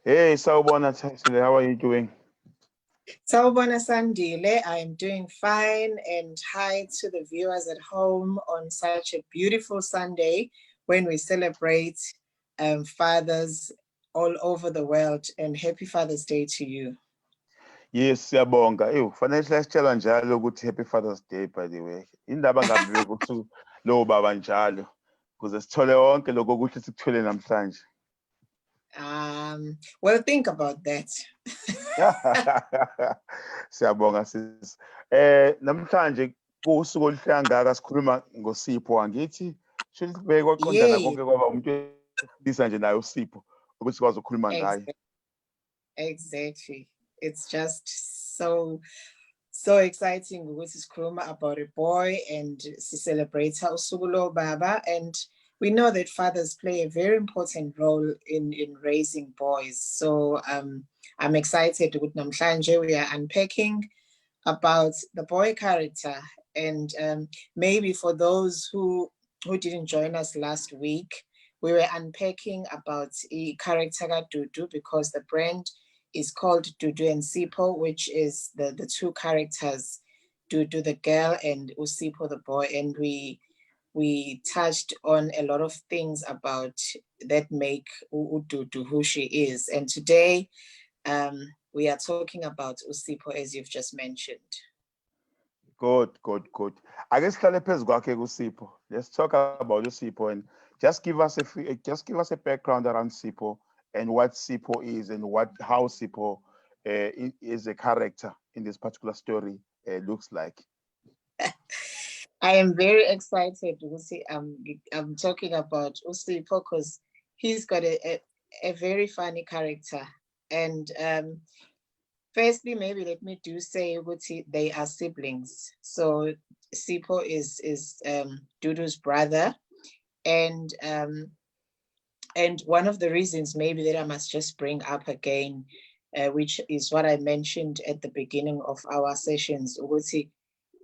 Hey, Sawubona Thasile, how are you doing? Sawubona Sandile, I'm doing fine, and hi to the viewers at home on such a beautiful Sunday when we celebrate fathers all over the world, and happy Father's Day to you. Yes, siyabonga. Ew, kufanele sitshela njalo ukuthi Happy Father's Day, by the way. Indaba ngabe ukuthi lo baba njalo ukuze sithole wonke lokho kuhle sikuthole namhlanje. Well, think about that. Siyabonga sis. Namhlanje kusuku oluhlangaka sikhuluma ngosipho angithi should sibeke kwaqondana Yay, konke kwaba umuntu wesilisa nje naye usipho ukuthi sikwazi ukukhuluma ngaye. exactly. It's just so exciting ukuthi sikhuluma about a boy and celebrate usuku lo baba, and we know that fathers play a very important role in raising boys. So I'm excited ukuthi namhlanje we are unpacking about the boy character, and maybe for those who didn't join us last week, we were unpacking about a character Dudu, because the brand is called Dudu Sipho, which is the two characters, Dudu the girl and Sipho the boy, and we touched on a lot of things about that make Dudu who she is. And today we are talking about Sipho, as you've just mentioned. Good. I guess Sipho. Let's talk about Sipho and just give us a background around Sipho and what Sipho is and how Sipho is a character in this particular story looks like. I am very excited to see I'm talking about Sipho because he's got a very funny character. And firstly, maybe let me say they are siblings. So Sipho is Dudu's brother, and one of the reasons maybe that I must just bring up again, which is what I mentioned at the beginning of our sessions,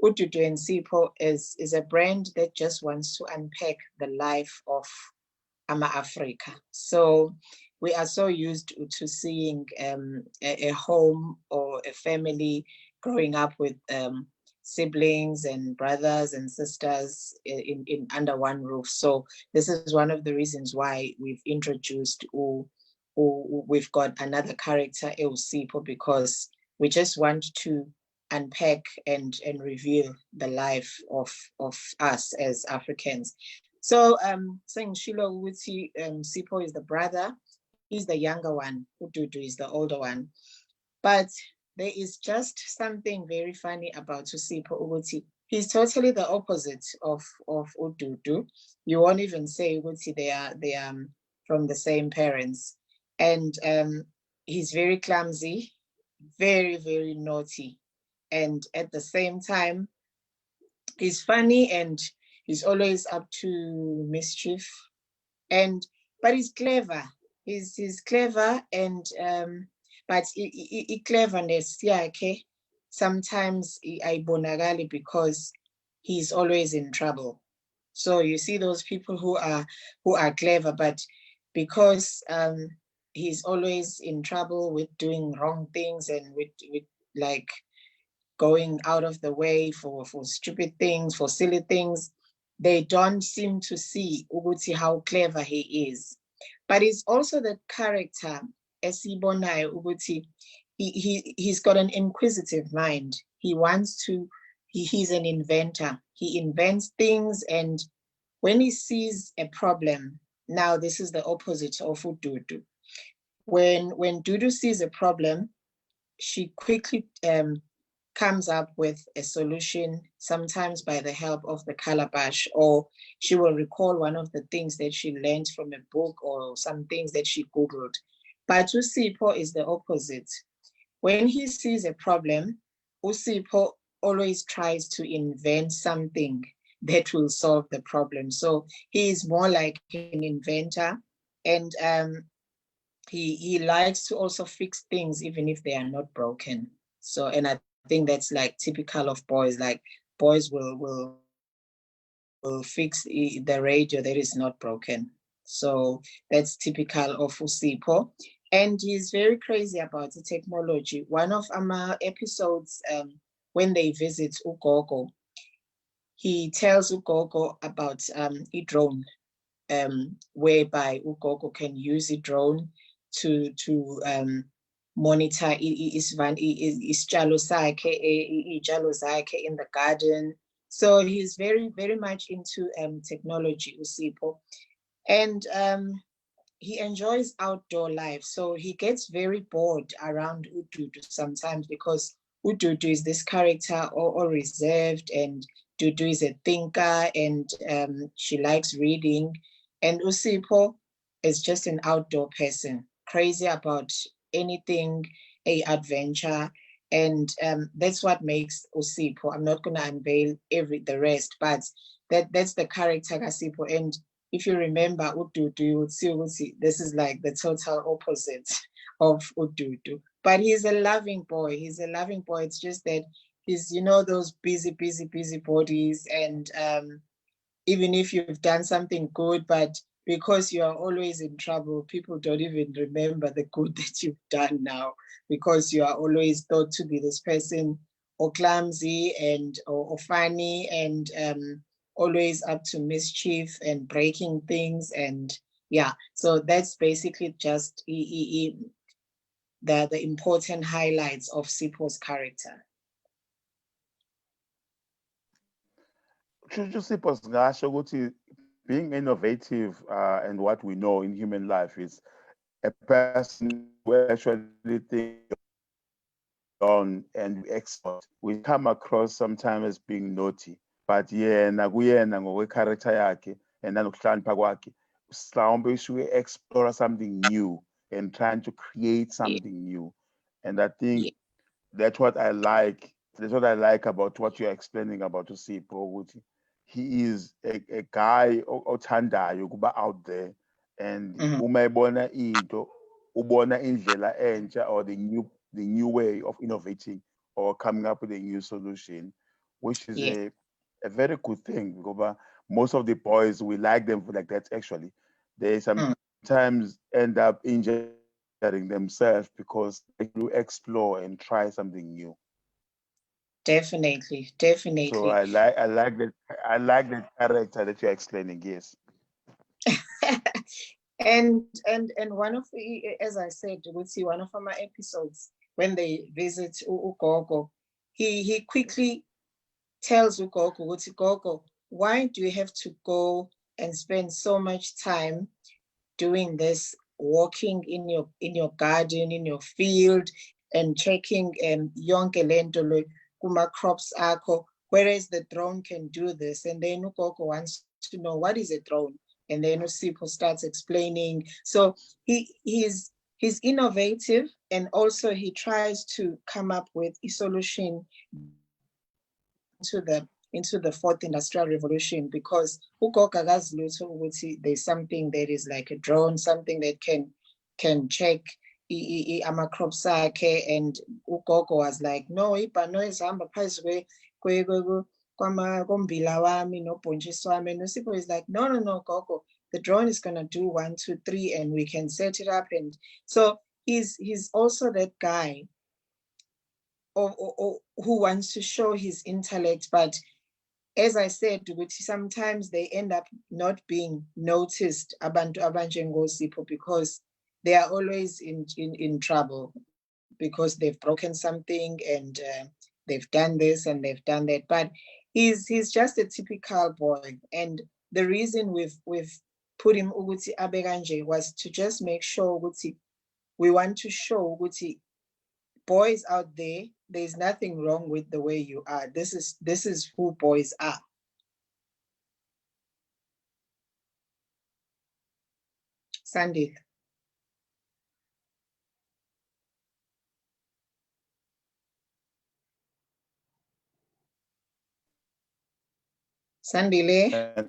Dudu Sipho is a brand that just wants to unpack the life of Africa. So we are so used to seeing a home or a family growing up with siblings and brothers and sisters in under one roof. So this is one of the reasons why we've introduced we've got another character, Sipho, because we just want to unpack and reveal the life of us as Africans. So saying Shilo Uti Sipho is the brother, he's the younger one, Dudu is the older one. But there is just something very funny about Sipho Uti. He's totally the opposite of Dudu. You won't even say Uti they are from the same parents. And he's very clumsy, very, very naughty. And at the same time, he's funny and he's always up to mischief. But he's clever. He's clever, and but cleverness, yeah, okay. Sometimes aibonakali because he's always in trouble. So you see those people who are clever, but because he's always in trouble with doing wrong things and with like going out of the way for stupid things, for silly things, they don't seem to see Uguti how clever he is. But he's also the character, Esibonai Uguti. He's got an inquisitive mind. He wants to, he's an inventor. He invents things, and when he sees a problem, now this is the opposite of Dudu. When Dudu sees a problem, she quickly comes up with a solution, sometimes by the help of the calabash, or she will recall one of the things that she learned from a book or some things that she Googled. But Usipho is the opposite. When he sees a problem, Usipho always tries to invent something that will solve the problem. So he is more like an inventor, and he likes to also fix things even if they are not broken. So, and I think that's like typical of boys. Like boys will fix the radio that is not broken. So that's typical of Usipho. And he's very crazy about the technology. One of our episodes, when they visit Ugogo, he tells Ugogo about a drone, whereby Ugogo can use a drone to monitor isitshalo sakhe in the garden. So he's very, very much into technology, Usipho. And he enjoys outdoor life. So he gets very bored around Ududu sometimes because Ududu is this character all reserved, and Dudu is a thinker, and she likes reading. And Usipho is just an outdoor person, crazy about anything, a adventure. And that's what makes Usipho. I'm not gonna unveil the rest, but that's the character Kasipho. And if you remember Ududu, you would see this is like the total opposite of Ududu. But he's a loving boy. He's a loving boy. It's just that he's, those busy bodies. And even if you've done something good, but because you are always in trouble, people don't even remember the good that you've done now, because you are always thought to be this person or clumsy and or funny and always up to mischief and breaking things. And yeah, so that's basically just the important highlights of Sipho's character. Sipho singasho ukuthi being innovative and what we know in human life is a person who actually thinks on and expert. We come across sometimes as being naughty, but yena kuyena ngokwe-character yakhe and nanokuhlakanipha kwakhe mhlawumbe usuke explore something new and trying to create something new. And I think that's what I like. That's what I like about what you're explaining about Usipho, which he is a guy othandayo ukuba out there, and uma ebona into ubona indlela entsha or the new way of innovating or coming up with a new solution, which is a very good thing because most of the boys, we like them for like that. Actually, they sometimes end up injuring themselves because they do explore and try something new. Definitely. So I like that character that you're explaining. Yes. and one of as I said, we'll see one of my episodes when they visit Ugogo, he quickly tells Ugogo, Gogo, why do you have to go and spend so much time doing this, walking in your garden, in your field, and checking yonke lento kuma crops akho, whereas the drone can do this? And then Ugogo wants to know, what is a drone? And then Usipho starts explaining. So he's innovative, and also he tries to come up with a solution into the fourth industrial revolution, because ugogo akazi lutho ukuthi there's something that is like a drone, something that can check ama-crops akhe. And ugogo was like, no, ibhano ezihamba phezu kombila wami nobhontshisi wami. And Usipho is like, no, gogo, the drone is gonna do 1, 2, 3, and we can set it up. And so he's also that guy or who wants to show his intellect. But as I said, sometimes they end up not being noticed, abantu abanjengosipho, because they are always in trouble because they've broken something, and they've done this and they've done that. But he's just a typical boy. And the reason we've put him ukuthi abe kanje was to just make sure ukuthi we want to show ukuthi boys out there, there's nothing wrong with the way you are. This is who boys are. Sandy. Sandile.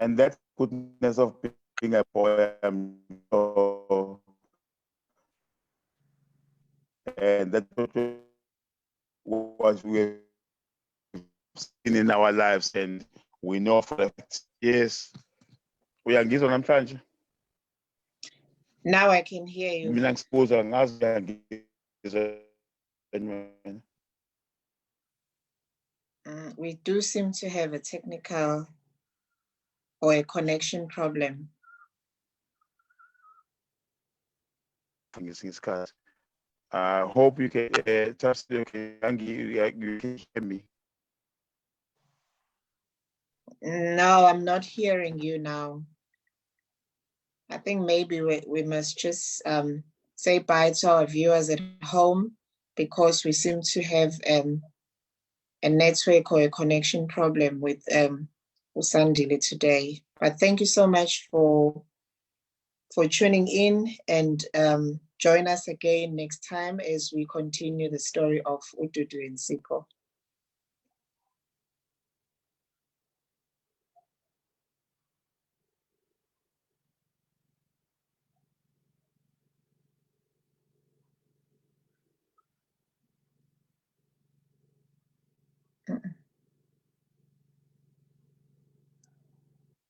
And that's goodness of being a boy. And that's what we've seen in our lives, and we know for a fact. Yes. Uyangizwa namhlanje? Now I can hear you. Mina suppose angazi We do seem to have a technical or a connection problem. I hope you can just you can hear me. No, I'm not hearing you now. I think maybe we must just say bye to our viewers at home because we seem to have a network or a connection problem with Usandile today. But thank you so much for tuning in, and join us again next time as we continue the story of Dudu and Sipho.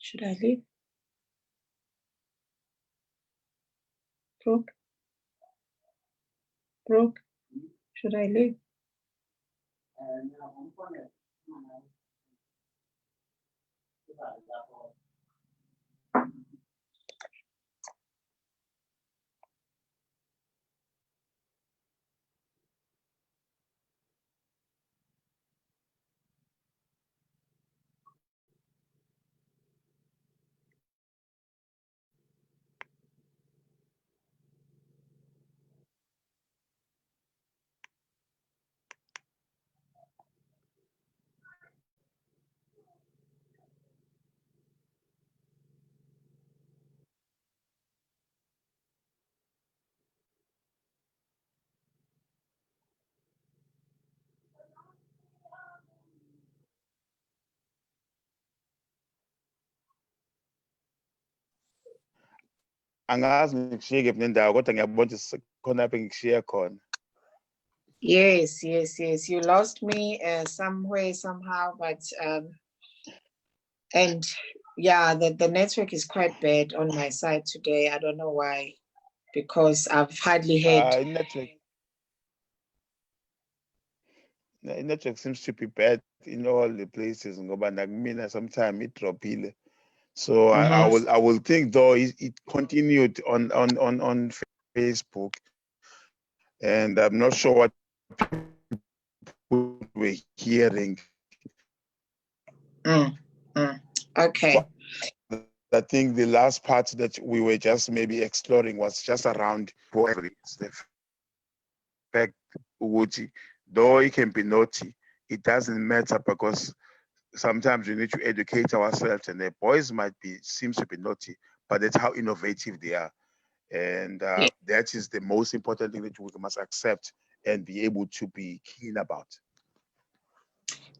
Should I leave? Brooke? Brooke? Should I leave? Angazi ngikushiyeke nendawo kodwa ngiyabona ukuthi khona lapho ngikushiye khona. Yes. You lost me somewhere, somehow, but and yeah, the network is quite bad on my side today. I don't know why, because I've hardly had. Network seems to be bad in all the places. Ngoba nakumina sometime it droppile. So I will think though it continued on Facebook, and I'm not sure what people were hearing. Okay. I think the last part that we were just maybe exploring was just around the fact Uguti, though it can be naughty, it doesn't matter because sometimes we need to educate ourselves, and the boys seems to be naughty, but that's how innovative they are. And that is the most important thing that we must accept and be able to be keen about.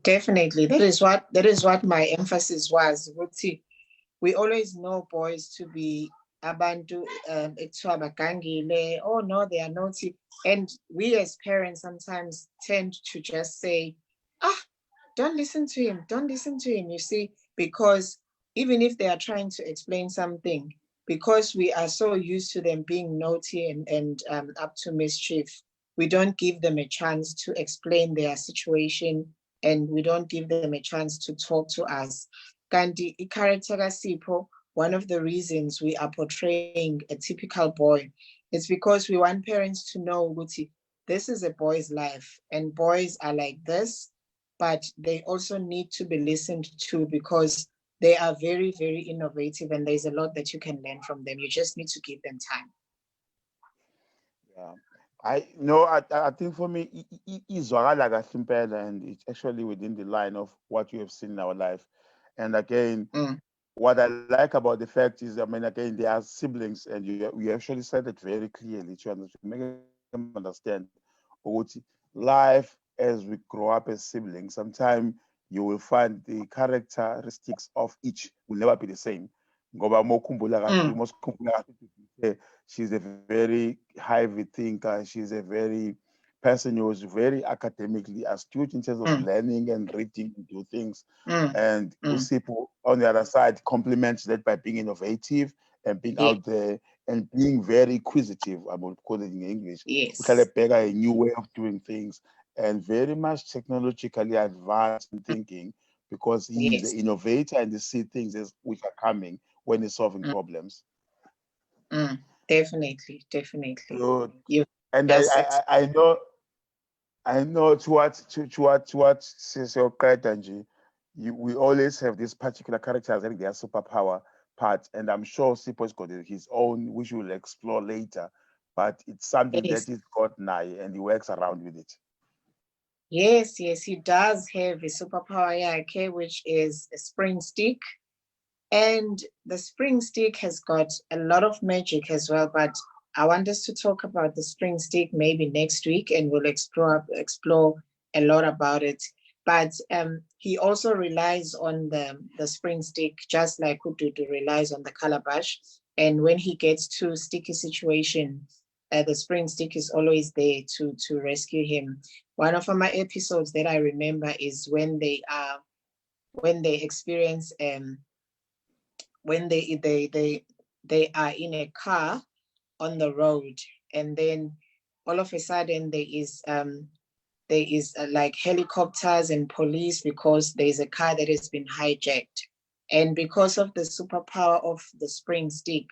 Definitely. That is what my emphasis was. We always know boys to be abantu oh no, they are naughty. And we as parents sometimes tend to just say, don't listen to him, you see, because even if they are trying to explain something, because we are so used to them being naughty and up to mischief, we don't give them a chance to explain their situation, and we don't give them a chance to talk to us. Kandi character Sipho, one of the reasons we are portraying a typical boy is because we want parents to know, Guti, this is a boy's life, and boys are like this, but they also need to be listened to because they are very, very innovative, and there's a lot that you can learn from them. You just need to give them time. Yeah. I think for me, izwakala kahle impela, and it's actually within the line of what you have seen in our life. And again, what I like about the fact is, I mean, again, they are siblings, and you actually said it very clearly to make them understand life as we grow up as siblings. Sometimes you will find the characteristics of each will never be the same. She's a very heavy thinker. She's a very person who is very academically astute in terms of learning and reading and do things. And Usipo, on the other side, complements that by being innovative and being Yeah. out there and being very inquisitive, I would call it in English. Yes. A new way of doing things and very much technologically advanced in Mm, thinking because he's yes. an innovator and he see things which are coming when he's solving Mm, problems. definitely. Definitely. Good. You And well said. I know to what says your Angie, we always have this particular characters having their superpower part, and I'm sure Sipo's got his own, which we'll explore later. But it's something that Yes. he's got now, and he works around with it. Yes, yes, he does have a superpower, yeah, okay, which is a spring stick. And the spring stick has got a lot of magic as well, but I want us to talk about the spring stick maybe next week and we'll explore a lot about it. But he also relies on the spring stick, just like Ududu relies on the calabash. And when he gets to sticky situation, the spring stick is always there to rescue him. One of my episodes that I remember is when they experience when they are in a car on the road, and then all of a sudden there is like helicopters and police because there's a car that has been hijacked, and because of the superpower of the spring stick,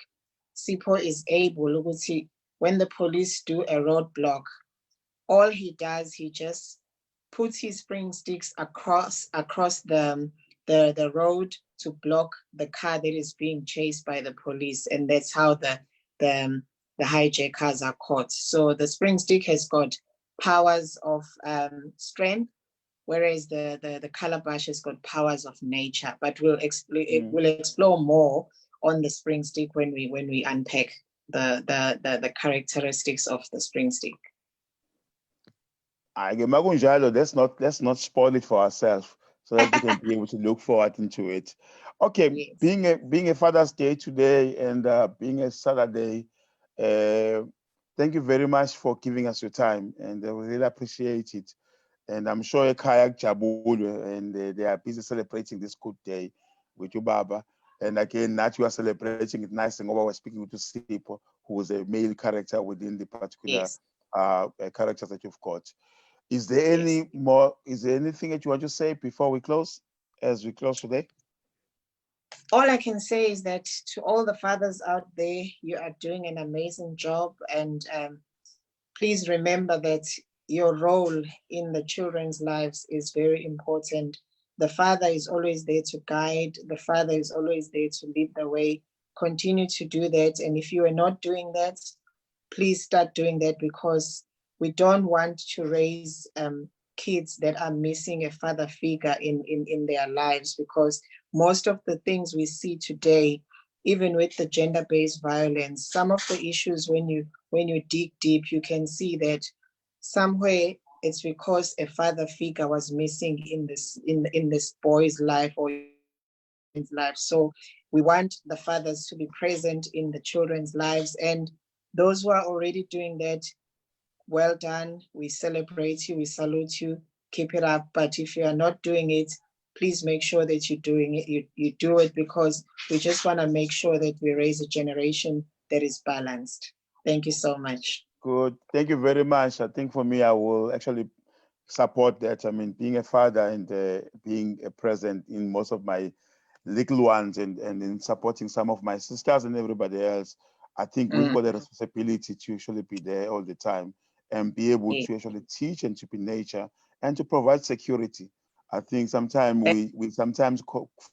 Sipho is able ukuthi when the police do a roadblock, all he does, he just puts his spring sticks across the road to block the car that is being chased by the police, and that's how the the hijackers are caught. So the spring stick has got powers of strength, whereas the calabash has got powers of nature. But Mm. we'll explore more on the spring stick when we unpack the characteristics of the spring stick. Magunjalo, let's not spoil it for ourselves so that we can be able to look forward into it. Okay, Yes. being a Father's Day today and being a Saturday, uh, thank you very much for giving us your time, and we really appreciate it. And I'm sure Kayak Jabulu and they are busy celebrating this good day with you, Baba. And again, that you are celebrating it nice and over. We're speaking with Sipo, who is a male character within the particular Yes. characters that you've got. Is there Yes. any more? Is there anything that you want to say before we close? As we close today, All I can say is that to all the fathers out there, you are doing an amazing job. And please remember that your role in the children's lives is very important. The father is always there to guide, the father is always there to lead the way. Continue to do that. And if you are not doing that, please start doing that, because we don't want to raise kids that are missing a father figure in their lives, because most of the things we see today, even with the gender-based violence, some of the issues, when you dig deep, you can see that somewhere it's because a father figure was missing in this boy's life or in this child's life. So we want the fathers to be present in the children's lives, and those who are already doing that, well done. We celebrate you, we salute you, keep it up. But if you are not doing it, please make sure that you're doing it. You do it, because we just want to make sure that we raise a generation that is balanced. Thank you so much. good. Thank you very much. I think for me, I will actually support that. I mean, being a father and being a present in most of my little ones and in supporting some of my sisters and everybody else, I think we've Mm, got a responsibility to actually be there all the time and be able yeah. to actually teach and to be nature and to provide security. I think sometimes we sometimes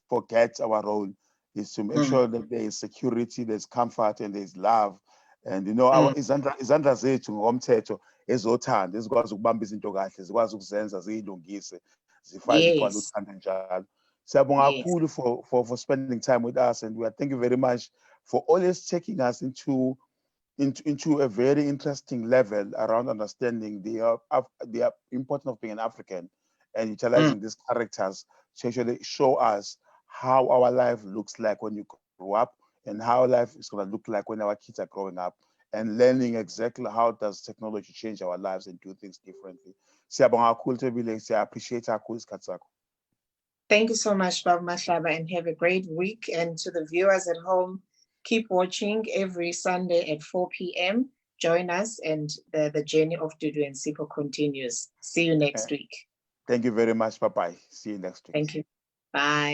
forget our role is to make Mm, sure that there is security, there's comfort, and there's love. And you know, our mm, izandla zethu ngomthetho ezothanda ezikwazi ukubamba izinto kahle, zikwazi ukuzenza ziyilungise, zifake igcwale yes. uthando njalo. Siyabonga Yes. kakhulu for spending time with us, and we are thank you very much for always taking us into a very interesting level around understanding the importance of being an African and Mm, utilizing these characters to actually show us how our life looks like when you grow up and how life is going to look like when our kids are growing up and learning exactly how does technology change our lives and do things differently. Siyabonga kakhulu Thembile, siya appreciate kakhulu isikhathi sakho. thank you so much, Bob Mashlaba, and have a great week. And to the viewers at home, Keep watching every Sunday at 4 p.m. Join us, and the journey of Dudu and Sipho continues. See you next week. Thank you very much. Bye-bye. See you next week. Thank you. Bye.